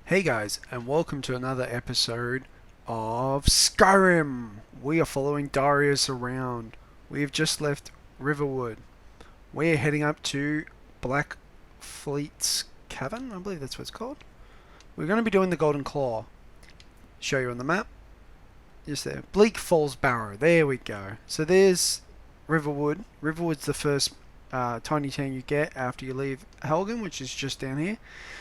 Hey guys, and welcome to another episode of Skyrim. We are following Darius around. We have just left Riverwood. We're heading up to Black Fleet's Cavern, I believe that's what it's called. We're going to be doing the Golden Claw. Show you on the map. Just there. Bleak Falls Barrow. There we go. So there's Riverwood. Riverwood's the first tiny town you get after you leave Helgen, which is just down here.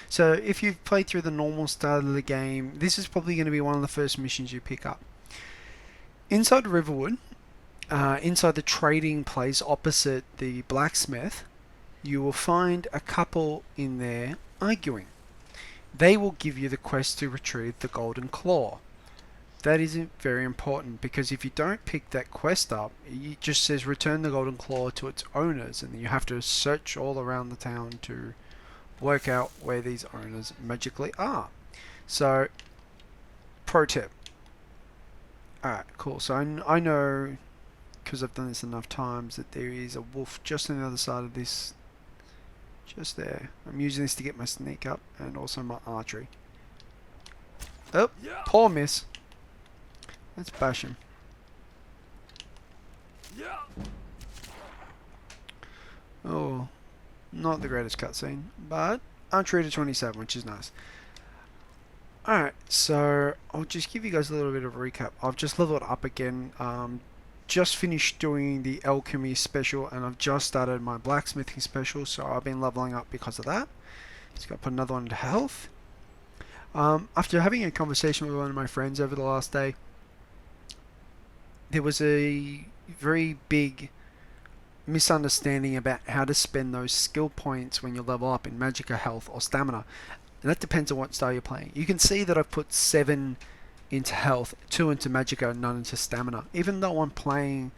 So if you've played through the normal start of the game, this is probably going to be one of the first missions you pick up. Inside Riverwood, inside the trading place opposite the blacksmith, you will find a couple in there arguing. They will give you the quest to retrieve the Golden Claw. That isn't very important because if you don't pick that quest up, it just says return the Golden Claw to its owners, and you have to search all around the town to work out where these owners magically are. So, pro tip. Alright, cool. So I know, because I've done this enough times, that there is a wolf just on the other side of this. Just there. I'm using this to get my sneak up and also my archery. Oh, poor miss. Let's bash him. Oh, not the greatest cutscene, but archery to 27, which is nice. Alright, so I'll just give you guys a little bit of a recap. I've just leveled up again. Just finished doing the alchemy special, and I've just started my blacksmithing special, so I've been leveling up because of that. Just got to put another one into health. After having a conversation with one of my friends over the last day, there was a very big misunderstanding about how to spend those skill points when you level up in Magicka, health, or stamina. And that depends on what style you're playing. You can see that I've put 7 into health, 2 into Magicka, and none into stamina. Even though I'm playing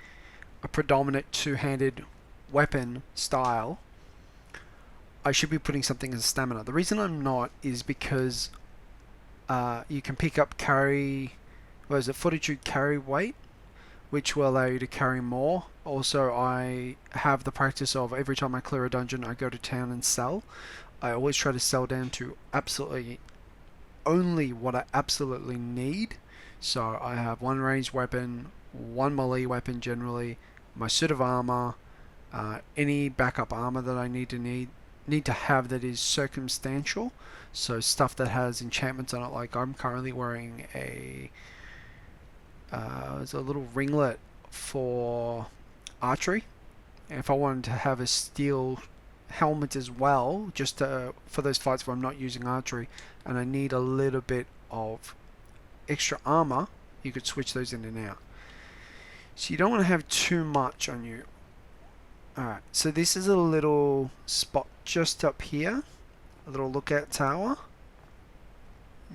a predominant two-handed weapon style, I should be putting something as stamina. The reason I'm not is because you can pick up fortitude carry weight, which will allow you to carry more. Also, I have the practice of every time I clear a dungeon, I go to town and sell. I always try to sell down to absolutely only what I absolutely need. So I have 1 ranged weapon, 1 melee weapon generally, my suit of armor, any backup armor that I need to have that is circumstantial. So stuff that has enchantments on it, like I'm currently wearing there's a little ringlet for archery. And if I wanted to have a steel helmet as well, just for those fights where I'm not using archery and I need a little bit of extra armor, you could switch those in and out. So you don't want to have too much on you. Alright, so this is a little spot just up here, a little lookout tower.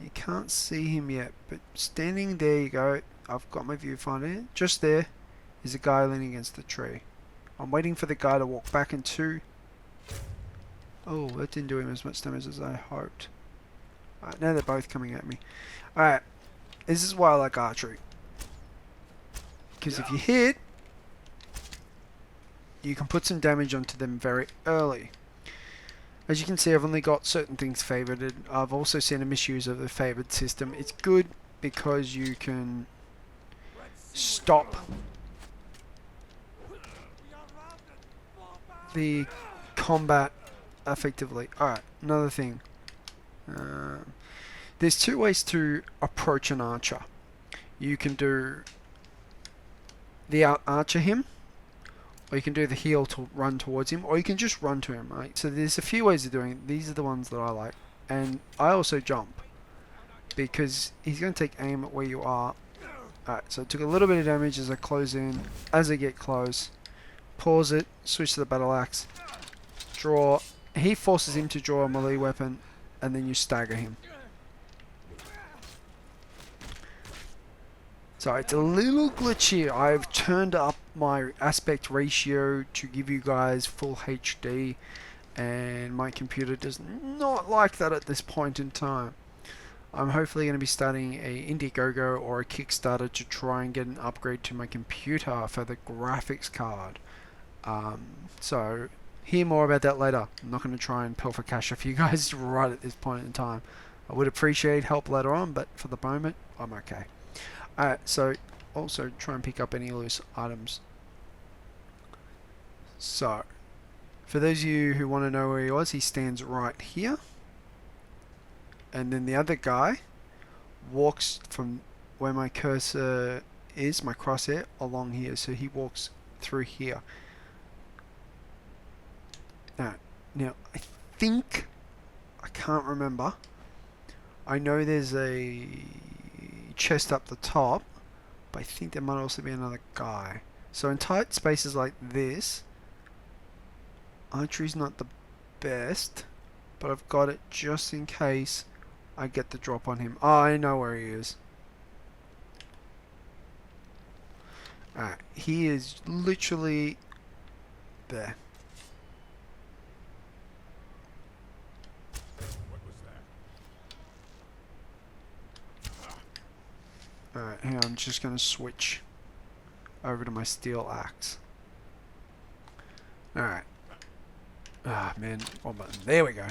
You can't see him yet, but standing there you go. I've got my viewfinder. Just there is a guy leaning against the tree. I'm waiting for the guy to walk back into. Oh, that didn't do him as much damage as I hoped. Alright, now they're both coming at me. Alright, this is why I like archery. Because if you hit, you can put some damage onto them very early. As you can see, I've only got certain things favoured. I've also seen a misuse of the favoured system. It's good because you can stop the combat effectively. Alright, another thing. There's 2 ways to approach an archer. You can do the out-archer him, or you can do the heal to run towards him, or you can just run to him, right? So there's a few ways of doing it. These are the ones that I like. And I also jump, because he's going to take aim at where you are. Alright, so I took a little bit of damage as I close in. As I get close, pause it, switch to the battle axe, draw. He forces him to draw a melee weapon, and then you stagger him. So it's a little glitchy. I've turned up my aspect ratio to give you guys full HD, and my computer does not like that at this point in time. I'm hopefully going to be starting a Indiegogo or a Kickstarter to try and get an upgrade to my computer for the graphics card. So hear more about that later. I'm not going to try and pilfer cash off you guys right at this point in time. I would appreciate help later on, but for the moment, I'm okay. Alright, so also try and pick up any loose items. So, for those of you who want to know where he was, he stands right here. And then the other guy walks from where my cursor is, my crosshair, along here. So he walks through here. Now I think, I can't remember. I know there's a chest up the top, but I think there might also be another guy. So in tight spaces like this, archery's not the best, but I've got it just in case I get the drop on him. Oh, I know where he is. Alright, he is literally there. Alright, hang on, I'm just going to switch over to my steel axe. Alright. Ah, man, one button. There we go.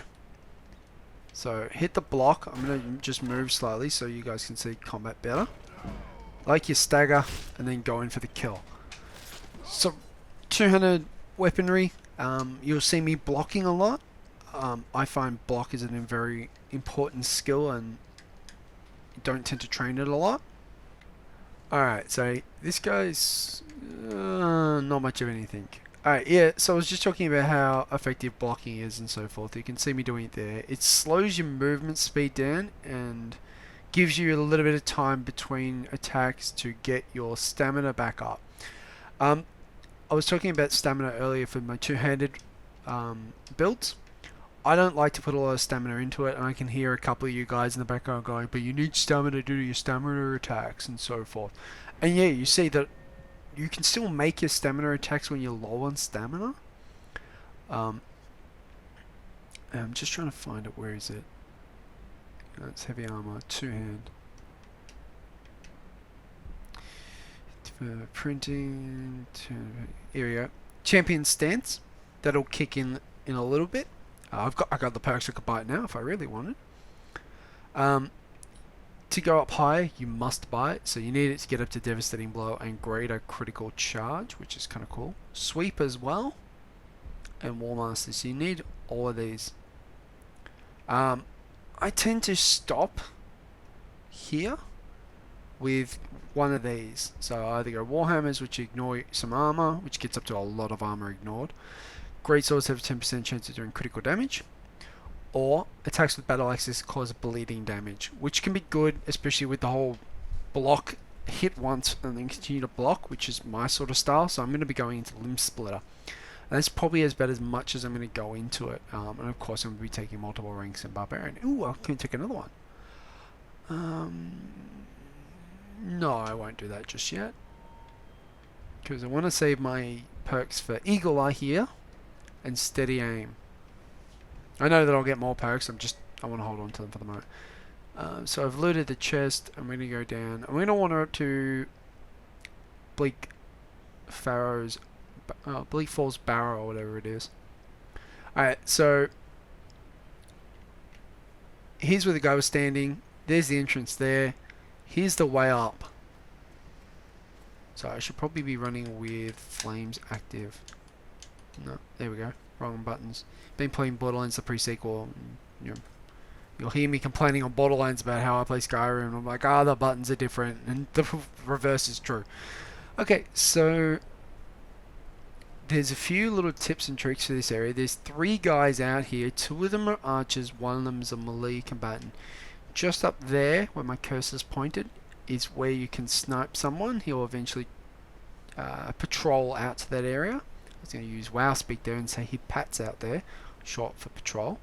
So, hit the block. I'm going to just move slightly so you guys can see combat better. Like your stagger, and then go in for the kill. So, 200 weaponry. You'll see me blocking a lot. I find block is a very important skill, and don't tend to train it a lot. Alright, so this guy's not much of anything. Alright, yeah, so I was just talking about how effective blocking is and so forth. You can see me doing it there. It slows your movement speed down and gives you a little bit of time between attacks to get your stamina back up. I was talking about stamina earlier for my two-handed builds. I don't like to put a lot of stamina into it, and I can hear a couple of you guys in the background going, but you need stamina to do your stamina attacks and so forth. And yeah, you see that you can still make your stamina attacks when you're low on stamina. I'm just trying to find it. Where is it? It's heavy armor, two-hand. Printing. Here we go. Champion stance. That'll kick in a little bit. I got the perks I could buy it now if I really wanted. To go up higher, you must buy it. So you need it to get up to Devastating Blow and Greater Critical Charge, which is kind of cool. Sweep as well. And War Master. So you need all of these. I tend to stop here with one of these. So I either go Warhammers, which ignore some armor, which gets up to a lot of armor ignored. Great swords have a 10% chance of doing critical damage, or attacks with battle axes cause bleeding damage, which can be good, especially with the whole block, hit once and then continue to block, which is my sort of style. So I'm going to be going into Limb Splitter, and that's probably about as much as I'm going to go into it. And of course I'm going to be taking multiple ranks in Barbarian. Ooh, I can take another one. No, I won't do that just yet, because I want to save my perks for Eagle Eye here and Steady Aim. I know that I'll get more perks, I want to hold on to them for the moment. So I've looted the chest. I'm going to go down. I'm going to wander up to Bleak Falls Barrow or whatever it is. Alright, so here's where the guy was standing. There's the entrance there. Here's the way up. So I should probably be running with flames active. No, there we go. Wrong buttons. Been playing Borderlands the pre-sequel. You'll hear me complaining on Borderlands about how I play Skyrim, and I'm like, the buttons are different, and the reverse is true. Okay, so there's a few little tips and tricks for this area. There's 3 guys out here. 2 of them are archers, 1 of them is a melee combatant. Just up there, where my cursor's pointed, is where you can snipe someone. He'll eventually patrol out to that area. I was going to use WoW speak there and say he pats out there, short for patrol.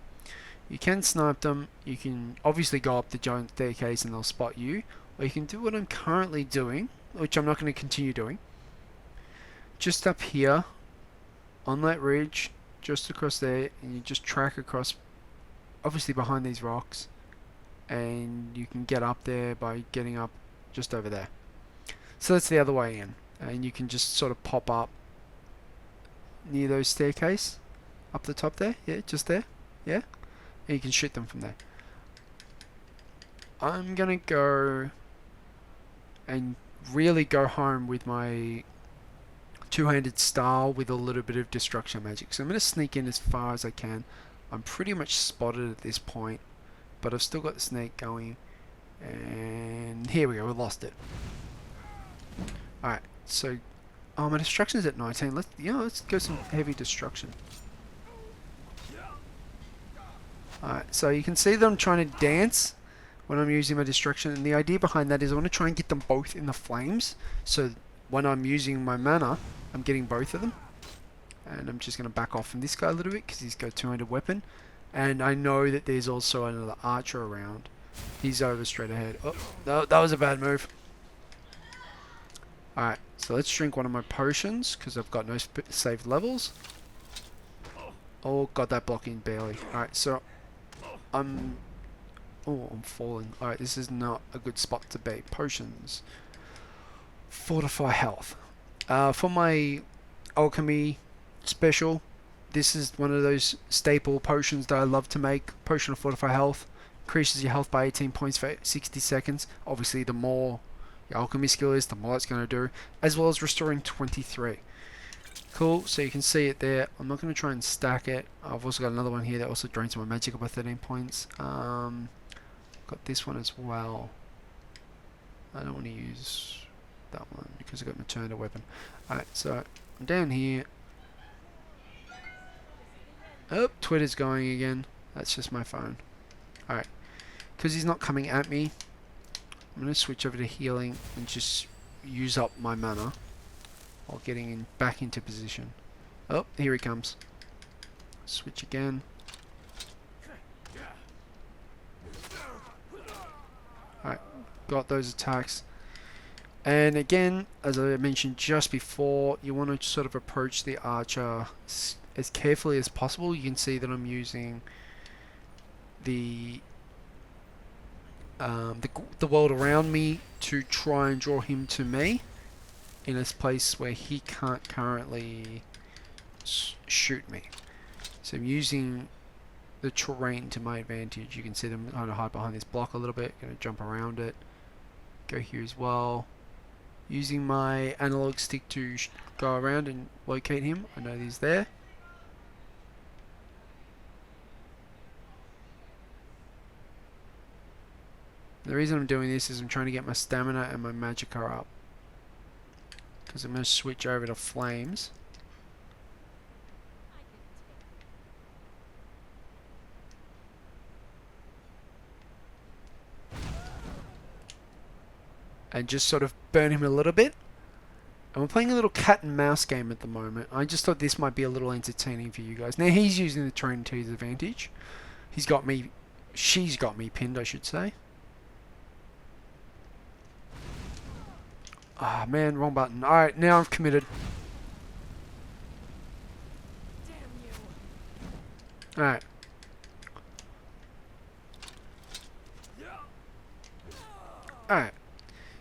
You can snipe them. You can obviously go up the giant staircase and they'll spot you. Or you can do what I'm currently doing, which I'm not going to continue doing. Just up here, on that ridge, just across there, and you just track across, obviously behind these rocks. And you can get up there by getting up just over there. So that's the other way in. And you can just sort of pop up near those staircase up the top there. Yeah, just there. Yeah, and you can shoot them from there. I'm gonna go and really go home with my two-handed style with a little bit of destruction magic. So I'm gonna sneak in as far as I can. I'm pretty much spotted at this point, but I've still got the snake going. And here we go, we lost it. Alright, so my destruction's at 19. Let's go some heavy destruction. Alright, so you can see that I'm trying to dance when I'm using my destruction, and the idea behind that is I want to try and get them both in the flames, so when I'm using my mana, I'm getting both of them. And I'm just going to back off from this guy a little bit because he's got a two-handed weapon, and I know that there's also another archer around. He's over straight ahead. Oh, that was a bad move. Alright, so let's drink one of my potions because I've got no saved levels. Oh, got that blocking barely. Alright, so I'm falling. Alright, this is not a good spot to be. Potions. Fortify health. For my alchemy special, this is one of those staple potions that I love to make. Potion of Fortify Health. Increases your health by 18 points for 60 seconds. Obviously, the more your alchemy skill is, the more it's going to do. As well as restoring 23. Cool, so you can see it there. I'm not going to try and stack it. I've also got another one here that also drains my magic by 13 points. Got this one as well. I don't want to use that one because I've got my turned weapon. Alright, so I'm down here. Oh, Twitter's going again. That's just my phone. Alright, because he's not coming at me, I'm going to switch over to healing and just use up my mana while getting back into position. Oh, here he comes. Switch again. Alright, got those attacks. And again, as I mentioned just before, you want to sort of approach the archer as carefully as possible. You can see that I'm using the world around me to try and draw him to me in a place where he can't currently shoot me. So I'm using the terrain to my advantage. You can see them kind of hide behind this block a little bit. Going to jump around it. Go here as well. Using my analog stick to go around and locate him. I know he's there. The reason I'm doing this is I'm trying to get my stamina and my magicka up. Because I'm going to switch over to flames. And just sort of burn him a little bit. And we're playing a little cat and mouse game at the moment. I just thought this might be a little entertaining for you guys. Now he's using the terrain to his advantage. He's got me... She's got me pinned, I should say. Ah, man, wrong button. Alright, now I've committed. Alright. Alright.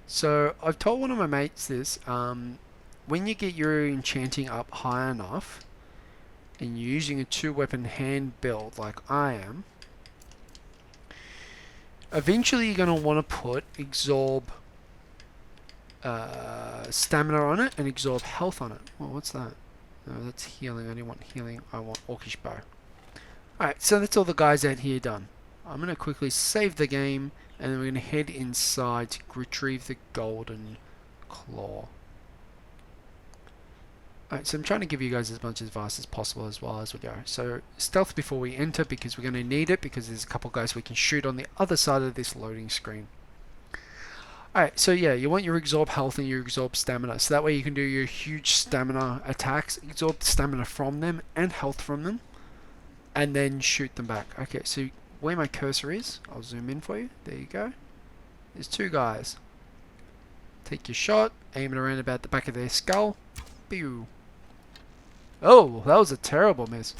So, I've told one of my mates this. When you get your enchanting up high enough, and you're using a two-weapon hand build like I am, eventually you're going to want to put absorb stamina on it and absorb health on it. Well, what's that? No, that's healing. I didn't want healing. I want Orcish Bow. Alright, so that's all the guys out here done. I'm going to quickly save the game, and then we're going to head inside to retrieve the golden claw. Alright, so I'm trying to give you guys as much advice as possible as well as we go. So, stealth before we enter, because we're going to need it, because there's a couple guys we can shoot on the other side of this loading screen. Alright, so yeah, you want your absorb health and your absorb stamina, so that way you can do your huge stamina attacks, absorb stamina from them and health from them, and then shoot them back. Okay, so where my cursor is, I'll zoom in for you. There you go. There's two guys. Take your shot, aim it around about the back of their skull. Pew. Oh, that was a terrible miss.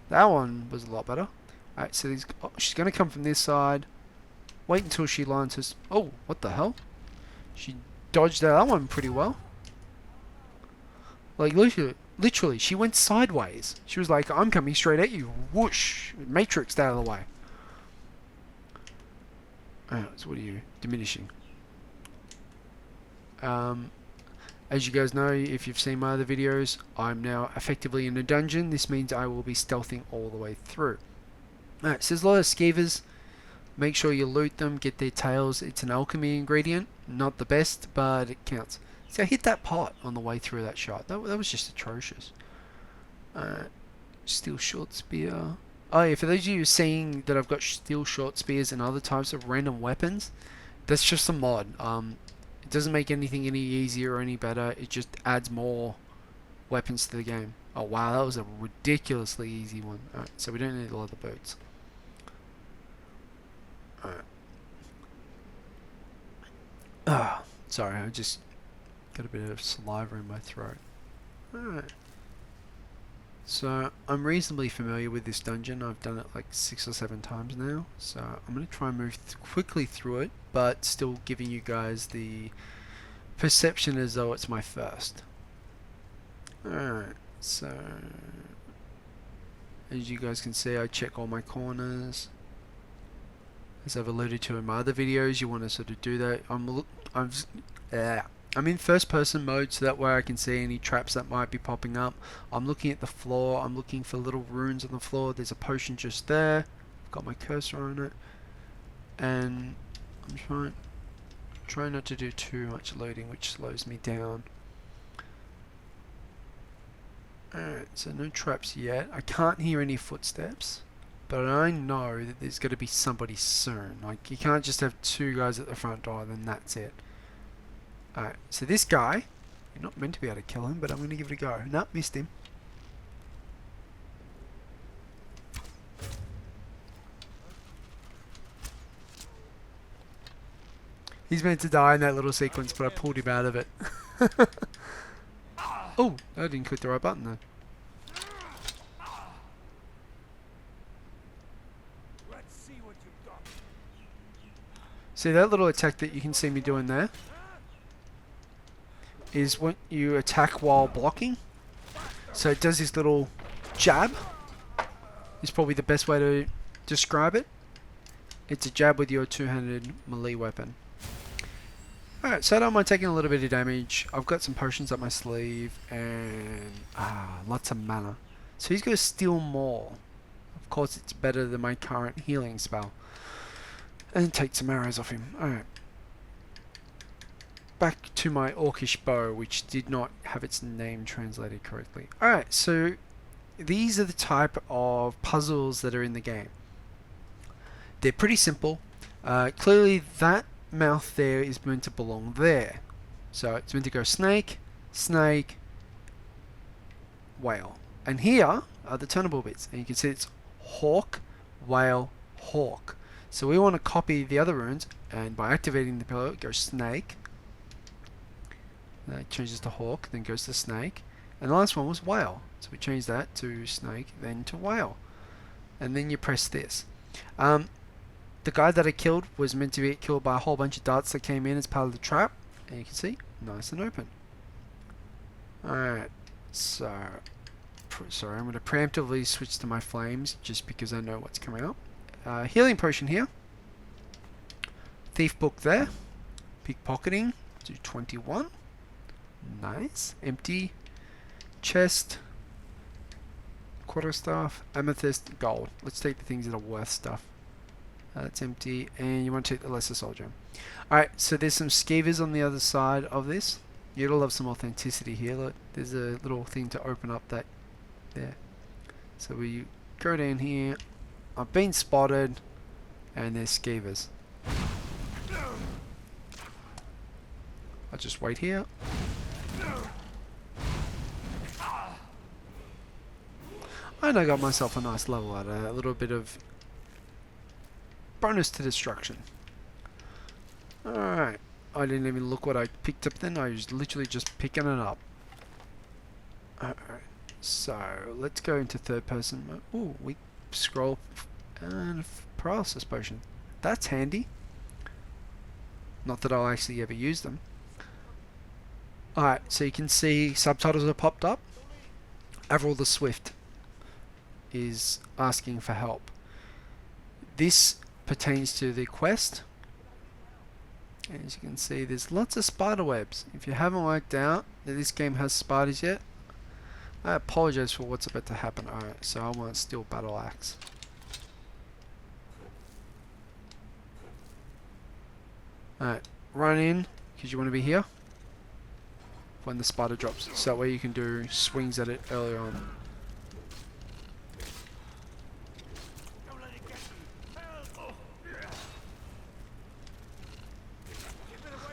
That one was a lot better. Alright, so she's going to come from this side. Wait until she lands her... Oh, what the hell? She dodged that one pretty well. Like, literally, she went sideways. She was like, I'm coming straight at you. Whoosh. Matrixed out of the way. So what are you? Diminishing. As you guys know, if you've seen my other videos, I'm now effectively in a dungeon. This means I will be stealthing all the way through. Alright, so there's a lot of skeevers. Make sure you loot them, get their tails. It's an alchemy ingredient. Not the best, but it counts. So I hit that pot on the way through that shot. That was just atrocious. Steel short spear. Oh yeah, for those of you seeing that I've got steel short spears and other types of random weapons, that's just a mod. It doesn't make anything any easier or any better. It just adds more weapons to the game. Oh wow, that was a ridiculously easy one. Alright, so we don't need a lot of boots. Alright. Sorry, I just got a bit of saliva in my throat. Alright. So, I'm reasonably familiar with this dungeon. I've done it like 6 or 7 times now. So, I'm going to try and move quickly through it, but still giving you guys the perception as though it's my first. Alright, so as you guys can see, I check all my corners. As I've alluded to in my other videos, you want to sort of do that. I'm in first person mode, so that way I can see any traps that might be popping up. I'm looking at the floor. I'm looking for little runes on the floor. There's a potion just there. I've got my cursor on it, and I'm trying not to do too much loading, which slows me down. Alright, so no traps yet. I can't hear any footsteps, but I know that there's got to be somebody soon. Like, you can't just have 2 guys at the front door, then that's it. Alright, so this guy, you're not meant to be able to kill him, but I'm going to give it a go. Nope, missed him. He's meant to die in that little sequence, but I pulled him out of it. Oh, I didn't click the right button though. See that little attack that you can see me doing there? Is when you attack while blocking. So it does this little jab. Is probably the best way to describe it. It's a jab with your two-handed melee weapon. Alright, so I don't mind taking a little bit of damage. I've got some potions up my sleeve and lots of mana. So he's going to steal more. Of course it's better than my current healing spell. And take some arrows off him. Alright. Back to my orcish bow, which did not have its name translated correctly. Alright, so these are the type of puzzles that are in the game. They're pretty simple. Clearly that mouth there is meant to belong there. So it's meant to go snake, snake, whale. And here are the turnable bits. And you can see it's hawk, whale, hawk. So we want to copy the other runes, and by activating the pillar, it goes snake. That changes to hawk, then goes to snake. And the last one was whale. So we change that to snake, then to whale. And then you press this. The guy that I killed was meant to be killed by a whole bunch of darts that came in as part of the trap. And you can see, nice and open. Alright, so sorry, I'm going to preemptively switch to my flames just because I know what's coming up. Healing potion here. Thief book there. Pickpocketing, do 21. Nice. Empty. Chest. Quarterstaff. Amethyst. Gold. Let's take the things that are worth stuff. That's empty. And you want to take the lesser soldier. Alright, so there's some skeevers on the other side of this. You'll have some authenticity here. Look, there's a little thing to open up that there. So we go down here. I've been spotted. And there's skeevers. I'll just wait here. And I got myself a nice level out of it. A little bit of bonus to destruction. Alright. I didn't even look what I picked up then. I was literally just picking it up. Alright. So, let's go into third person mode. Ooh, we scroll and paralysis potion. That's handy. Not that I'll actually ever use them. Alright, so you can see subtitles have popped up. Avril the Swift is asking for help. This pertains to the quest As you can see, there's lots of spider webs. If you haven't worked out that this game has spiders yet, I apologize for what's about to happen. Alright, so I want steel battle axe. Alright, run in, because you want to be here when the spider drops. So that way you can do swings at it earlier on.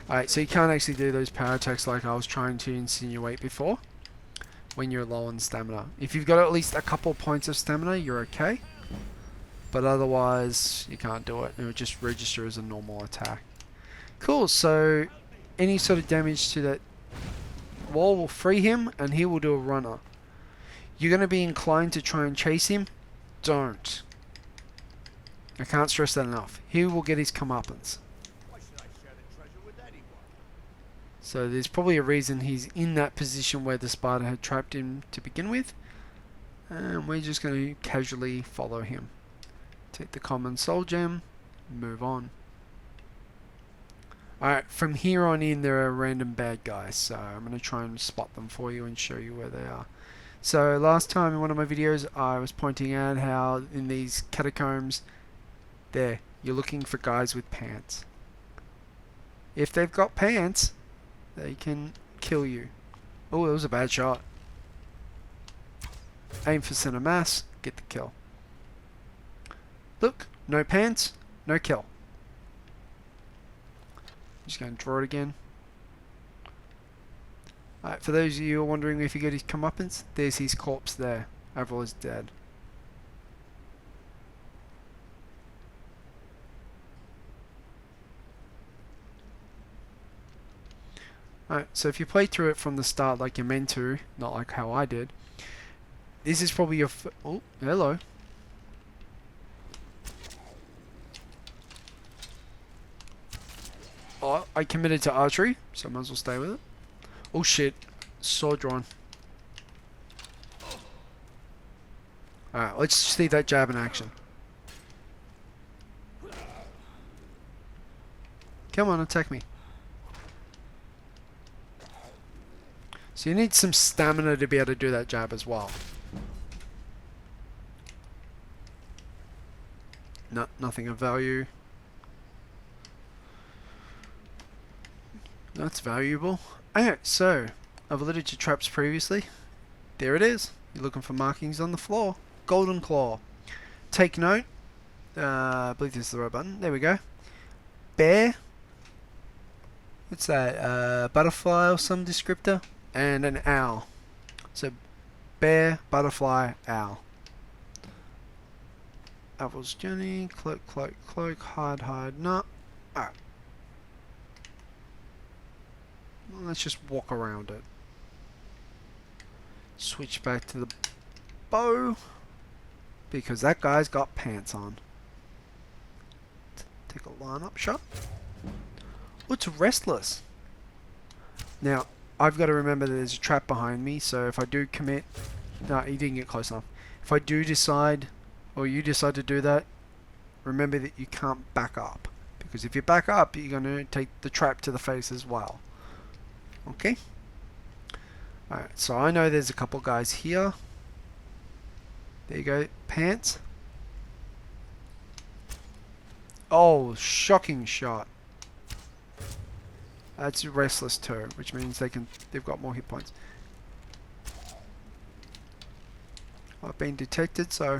Alright, so you can't actually do those power attacks like I was trying to insinuate before when you're low on stamina. If you've got at least a couple points of stamina, you're okay. But otherwise, you can't do it. It will just register as a normal attack. Cool, so any sort of damage to that wall will free him and he will do a runner. You're going to be inclined to try and chase him? Don't. I can't stress that enough. He will get his comeuppance. So there's probably a reason he's in that position where the spider had trapped him to begin with. And we're just going to casually follow him. Take the common soul gem, move on. Alright, from here on in there are random bad guys, so I'm going to try and spot them for you and show you where they are. So last time in one of my videos I was pointing out how in these catacombs, there, you're looking for guys with pants. If they've got pants, they can kill you. Oh, that was a bad shot. Aim for center mass, get the kill. Look, no pants, no kill. Just going to draw it again. Alright, for those of you who are wondering if he got his comeuppance, there's his corpse there. Avril is dead. Alright, so if you play through it from the start like you're meant to, not like how I did, this is probably your oh, hello. Oh, I committed to archery, so I might as well stay with it. Oh shit, sword drawn. Alright, let's see that jab in action. Come on, attack me. So you need some stamina to be able to do that jab as well. No, nothing of value. That's valuable. Alright, so I've alluded to traps previously. There it is. You're looking for markings on the floor. Golden claw. Take note. I believe this is the right button. There we go. Bear. What's that? Butterfly or some descriptor. And an owl. So bear, butterfly, owl. Apple's journey. Cloak, cloak, cloak. Hide, hide. No. Alright. Let's just walk around it. Switch back to the bow. Because that guy's got pants on. Take a line-up shot. Oh, it's restless. Now, I've got to remember that there's a trap behind me, so if I do commit... No, he didn't get close enough. If I do decide, or you decide to do that, remember that you can't back up. Because if you back up, you're going to take the trap to the face as well. Okay? Alright, so I know there's a couple guys here. There you go, pants. Oh, shocking shot. That's restless too, which means they've got more hit points. I've been detected, so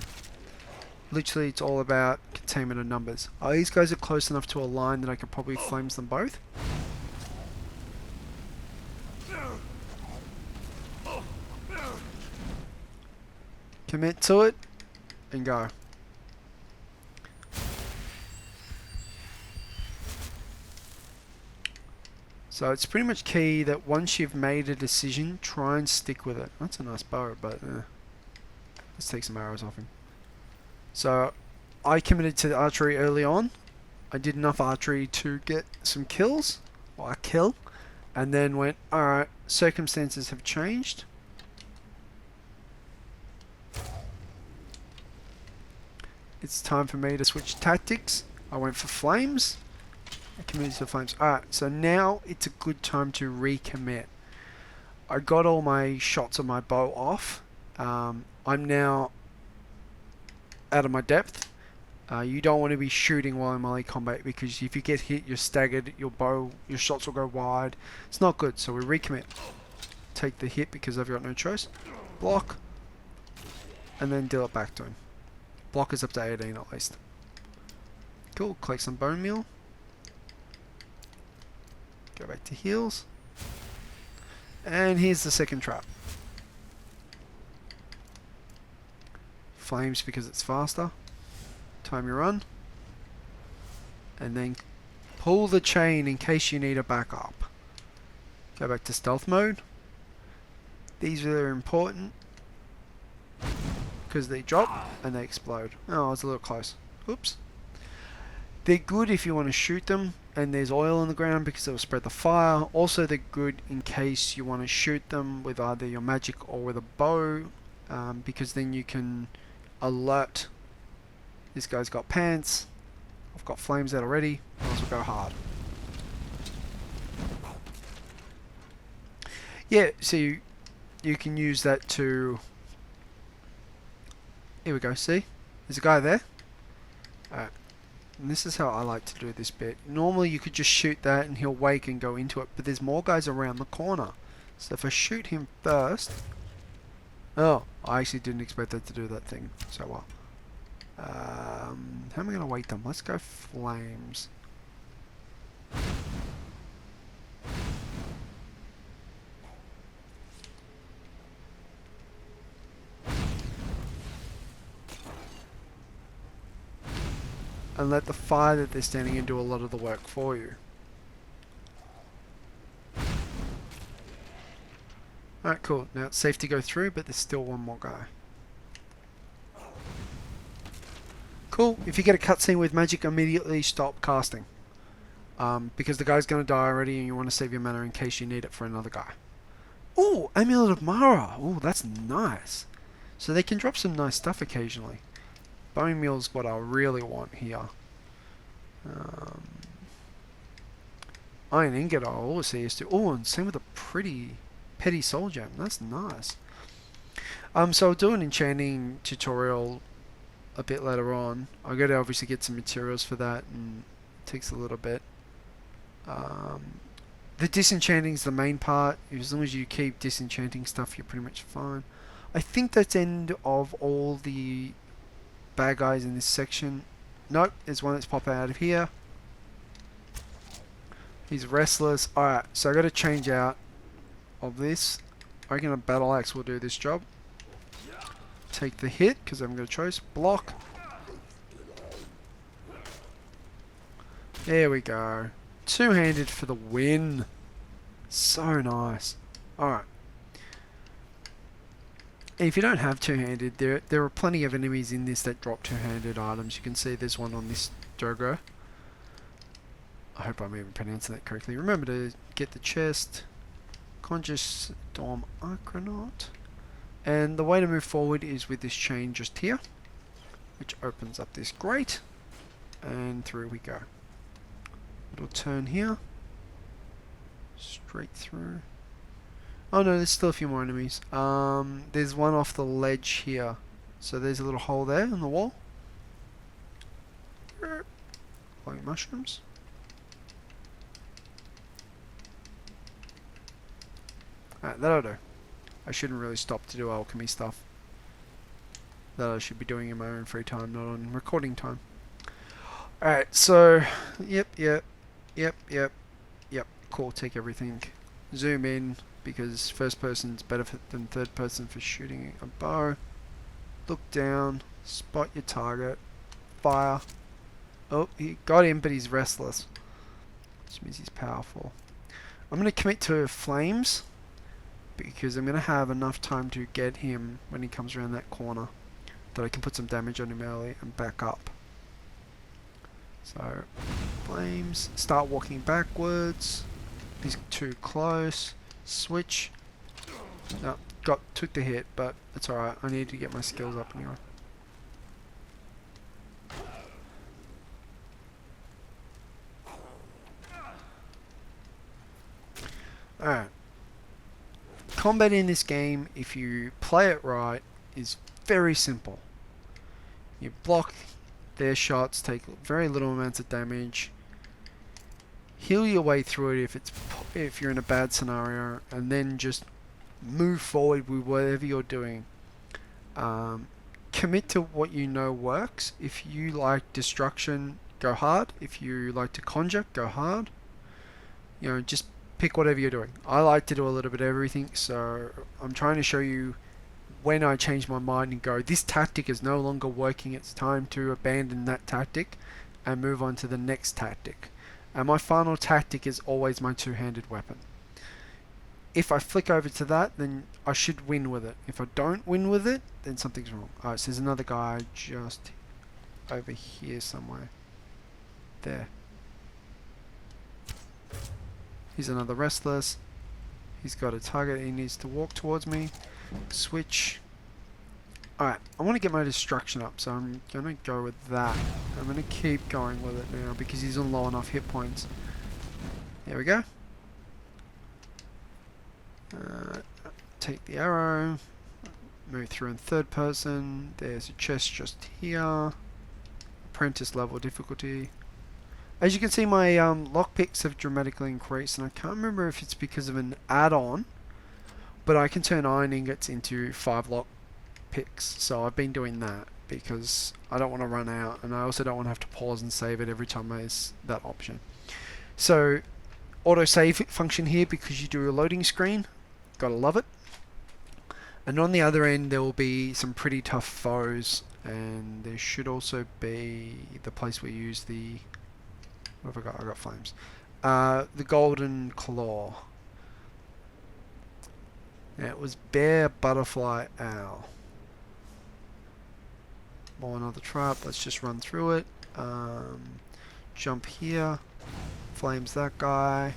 literally it's all about containment of numbers. Oh, these guys are close enough to a line that I could probably flames them both. Commit to it and go. So it's pretty much key that once you've made a decision, try and stick with it. That's a nice bow, but let's take some arrows off him. So I committed to the archery early on. I did enough archery to get some kills, or a kill, and then went, alright, circumstances have changed. It's time for me to switch tactics. I went for flames. Commit to the flames. Alright, so now it's a good time to recommit. I got all my shots of my bow off. I'm now out of my depth. You don't want to be shooting while in melee combat, because if you get hit, you're staggered, your shots will go wide. It's not good, so we recommit. Take the hit because I've got no choice. Block. And then deal it back to him. Block is up to 18 at least. Cool, collect some bone meal. Go back to heals. And here's the second trap. Flames because it's faster. Time your run. And then pull the chain in case you need a backup. Go back to stealth mode. These are important because they drop and they explode. Oh, I was a little close. Oops. They're good if you want to shoot them and there's oil on the ground because they'll spread the fire. Also, they're good in case you want to shoot them with either your magic or with a bow, because then you can alert. This guy's got pants. I've got flames out already. Might as well go hard. Yeah, so you can use that to... Here we go, see? There's a guy there. Alright. And this is how I like to do this bit. Normally you could just shoot that and he'll wake and go into it, but there's more guys around the corner. So if I shoot him first... Oh, I actually didn't expect that to do that thing so well. How am I going to wake them? Let's go flames. And let the fire that they're standing in do a lot of the work for you. Alright, cool. Now it's safe to go through, but there's still one more guy. Cool. If you get a cutscene with magic, immediately stop casting. Because the guy's going to die already and you want to save your mana in case you need it for another guy. Ooh, Amulet of Mara. Ooh, that's nice. So they can drop some nice stuff occasionally. Bone meal's what I really want here. Iron ingot I always see is to... Oh, and same with a pretty petty soul gem. That's nice. So I'll do an enchanting tutorial a bit later on. I got to obviously get some materials for that, and it takes a little bit. The disenchanting is the main part. As long as you keep disenchanting stuff, you're pretty much fine. I think that's the end of all the bad guys in this section. Nope, there's one that's popping out of here. He's restless. Alright, so I got to change out of this. I reckon a battle axe will do this job. Take the hit because I haven't got a choice. Block. There we go. Two-handed for the win. So nice. Alright. And if you don't have two-handed, there are plenty of enemies in this that drop two-handed items. You can see there's one on this Drogo. I hope I'm even pronouncing that correctly. Remember to get the chest. Conscious Storm Archronaut. And the way to move forward is with this chain just here, which opens up this grate. And through we go. Little turn here. Straight through. Oh no, there's still a few more enemies. There's one off the ledge here. So there's a little hole there in the wall. Glowing mushrooms. Alright, that'll do. I shouldn't really stop to do alchemy stuff. That I should be doing in my own free time, not on recording time. Alright, so... Yep. Cool, take everything. Zoom in, because first person's better than third person for shooting a bow. Look down, spot your target, fire. Oh, he got him, but he's restless. Which means he's powerful. I'm going to commit to flames, because I'm going to have enough time to get him when he comes around that corner, that I can put some damage on him early and back up. So, flames, start walking backwards. He's too close. Switch. No, took the hit, but it's alright. I need to get my skills up anyway. Alright. Combat in this game, if you play it right, is very simple. You block their shots, take very little amounts of damage, heal your way through it if you're in a bad scenario, and then just move forward with whatever you're doing. Commit to what you know works. If you like destruction, go hard. If you like to conjure, go hard. You know, just pick whatever you're doing. I like to do a little bit of everything, so I'm trying to show you when I change my mind and go, this tactic is no longer working, it's time to abandon that tactic and move on to the next tactic. And my final tactic is always my two-handed weapon. If I flick over to that, then I should win with it. If I don't win with it, then something's wrong. Alright, so there's another guy just over here somewhere. There. He's another restless. He's got a target he needs to walk towards me. Switch. Alright, I want to get my destruction up, so I'm going to go with that. I'm going to keep going with it now because he's on low enough hit points. There we go. Take the arrow. Move through in third person. There's a chest just here. Apprentice level difficulty. As you can see, my lockpicks have dramatically increased, and I can't remember if it's because of an add-on, but I can turn iron ingots into 5 lockpicks, so I've been doing that because I don't want to run out, and I also don't want to have to pause and save it every time there's that option. So, auto-save function here because you do a loading screen, gotta love it. And on the other end there will be some pretty tough foes, and there should also be the place we use the... what have I got? I got flames. The golden claw. Yeah, it was bear, butterfly, owl. More another trap. Let's just run through it. Jump here. Flames that guy.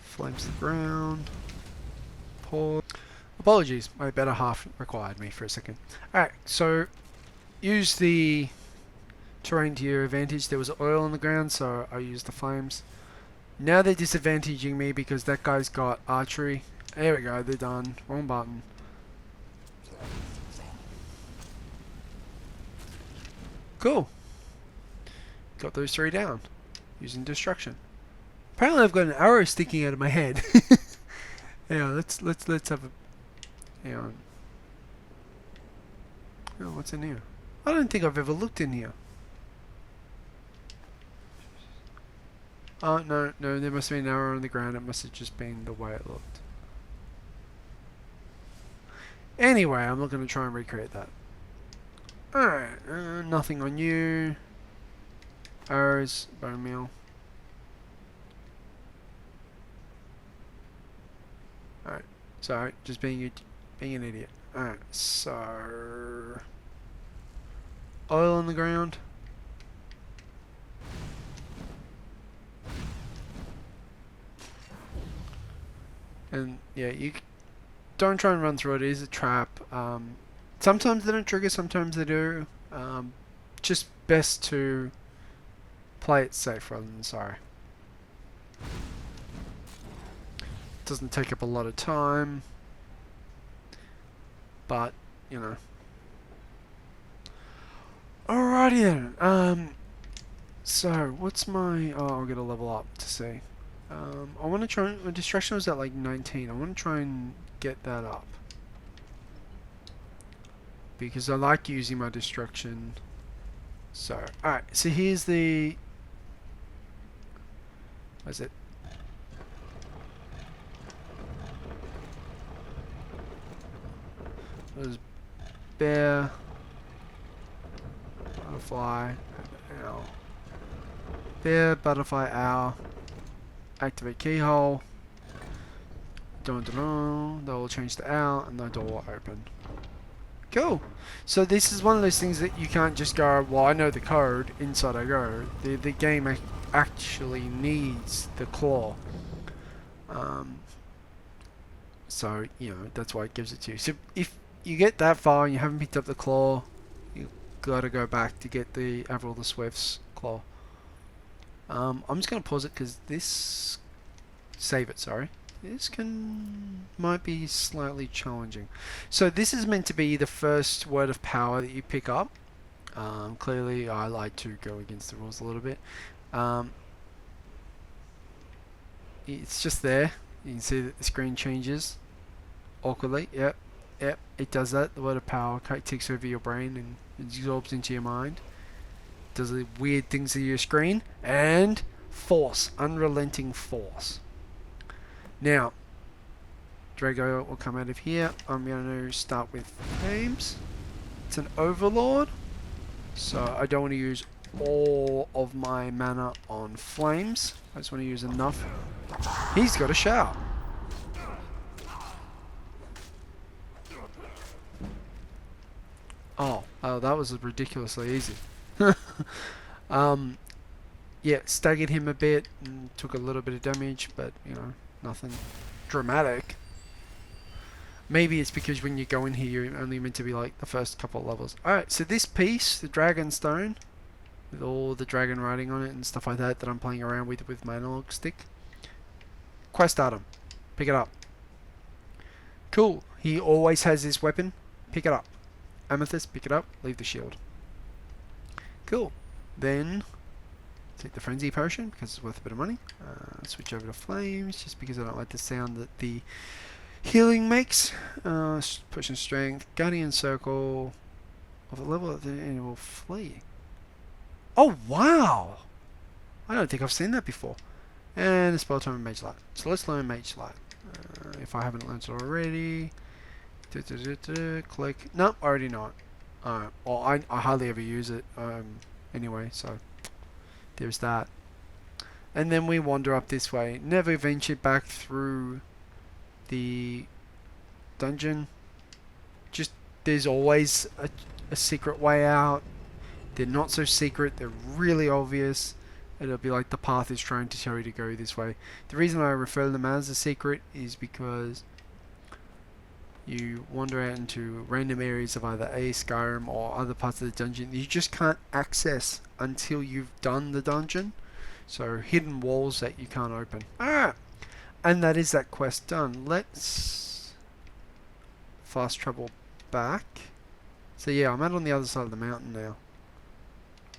Flames the ground. Pause. Apologies, my better half required me for a second. Alright, so use the terrain to your advantage. There was oil on the ground, so I used the flames. Now they're disadvantaging me because that guy's got archery. There we go, they're done. Wrong button. Cool. Got those 3 down using destruction. Apparently I've got an arrow sticking out of my head. Yeah, let's have a... hang on. Oh, what's in here? I don't think I've ever looked in here. Oh, no, there must be an arrow on the ground. It must have just been the way it looked. Anyway, I'm not going to try and recreate that. Alright, nothing on you. Arrows, bone meal. Alright, sorry, just being an idiot. Alright, so... oil on the ground. And yeah, you don't try and run through it. It is a trap. Sometimes they don't trigger, sometimes they do. Just best to play it safe rather than sorry. Doesn't take up a lot of time, but you know. Alrighty then. So what's my? Oh, I'll get a level up to see. I want to try. My distraction was at like 19. I want to try and get that up because I like using my destruction. So, alright. So here's the. What is it? There's bear, butterfly, owl. Bear, butterfly, owl. Activate keyhole. Dun dun dun. That will change the owl, and the door will open. Cool. So this is one of those things that you can't just go, well, I know the code, inside I go. The game actually needs the claw. So, you know, that's why it gives it to you. So if you get that far and you haven't picked up the claw, you gotta go back to get the Avril the Swift's claw. I'm just going to pause it because this... Save it, sorry. This might be slightly challenging. So this is meant to be the first word of power that you pick up. Clearly I like to go against the rules a little bit. It's just there. You can see that the screen changes awkwardly. Yep, it does that. The word of power takes over your brain and absorbs into your mind. Does the weird things to your screen. And force, unrelenting force. Now, Drago will come out of here. I'm going to start with flames. It's an overlord, so I don't want to use all of my mana on flames. I just want to use enough. He's got a shout. Oh, that was ridiculously easy. Yeah, staggered him a bit and took a little bit of damage, but you know, nothing dramatic. Maybe it's because when you go in here, you're only meant to be like the first couple of levels. Alright, so this piece, the dragon stone, with all the dragon writing on it and stuff like that I'm playing around with my analog stick. Quest item. Pick it up. Cool. He always has this weapon. Pick it up. Amethyst, pick it up. Leave the shield. Cool. Then take the frenzy potion because it's worth a bit of money. Switch over to flames just because I don't like the sound that the healing makes. Pushing strength. Guardian circle. Of the level that the enemy will flee. Oh wow! I don't think I've seen that before. And the spell time of Mage Light. So let's learn Mage Light. If I haven't learned it already. Click. Nope, I already know it. Well, I hardly ever use it anyway, so there's that. And then we wander up this way. Never ventured back through the dungeon. Just, there's always a secret way out. They're not so secret, they're really obvious. It'll be like the path is trying to tell you to go this way. The reason I refer to them as a secret is because you wander out into random areas of either Skyrim or other parts of the dungeon you just can't access until you've done the dungeon. So hidden walls that you can't open. Alright, and that is that quest done. Let's fast travel back. So yeah, I'm out on the other side of the mountain now.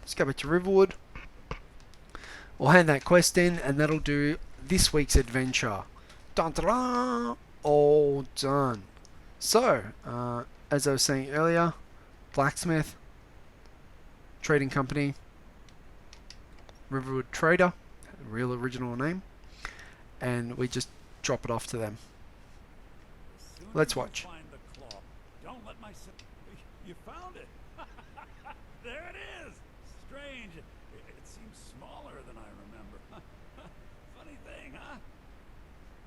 Let's go back to Riverwood. We'll hand that quest in and that'll do this week's adventure. Dun, dun, dun, all done. So, as I was saying earlier, blacksmith, trading company, Riverwood Trader, real original name, and we just drop it off to them. Let's watch. Don't let my you found it. There it is. Strange. It seems smaller than I remember. Funny thing, huh?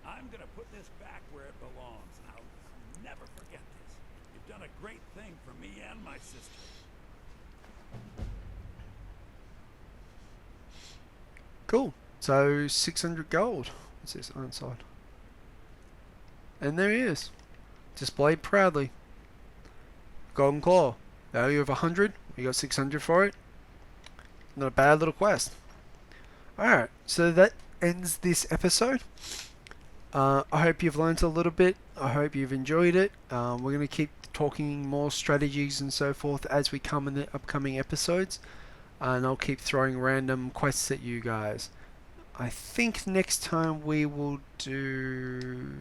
I'm gonna put this back where it belongs. I'll never forget this. You've done a great thing for me and my sister. Cool. So 600 gold. What's this on side? And there he is, displayed proudly. Golden Claw, value of 100. We got 600 for it. Not a bad little quest. Alright, so that ends this episode. I hope you've learned a little bit. I hope you've enjoyed it. We're going to keep talking more strategies and so forth as we come in the upcoming episodes. And I'll keep throwing random quests at you guys. I think next time we will do...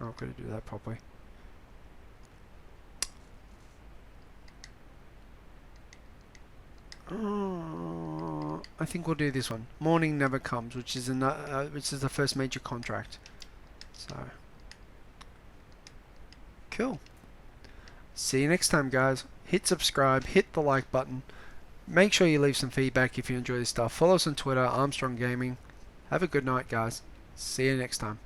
Oh, I've got to do that properly. I think we'll do this one. Morning Never Comes, which is the first major contract. So, cool. See you next time, guys. Hit subscribe, hit the like button. Make sure you leave some feedback if you enjoy this stuff. Follow us on Twitter, Armstrong Gaming. Have a good night, guys. See you next time.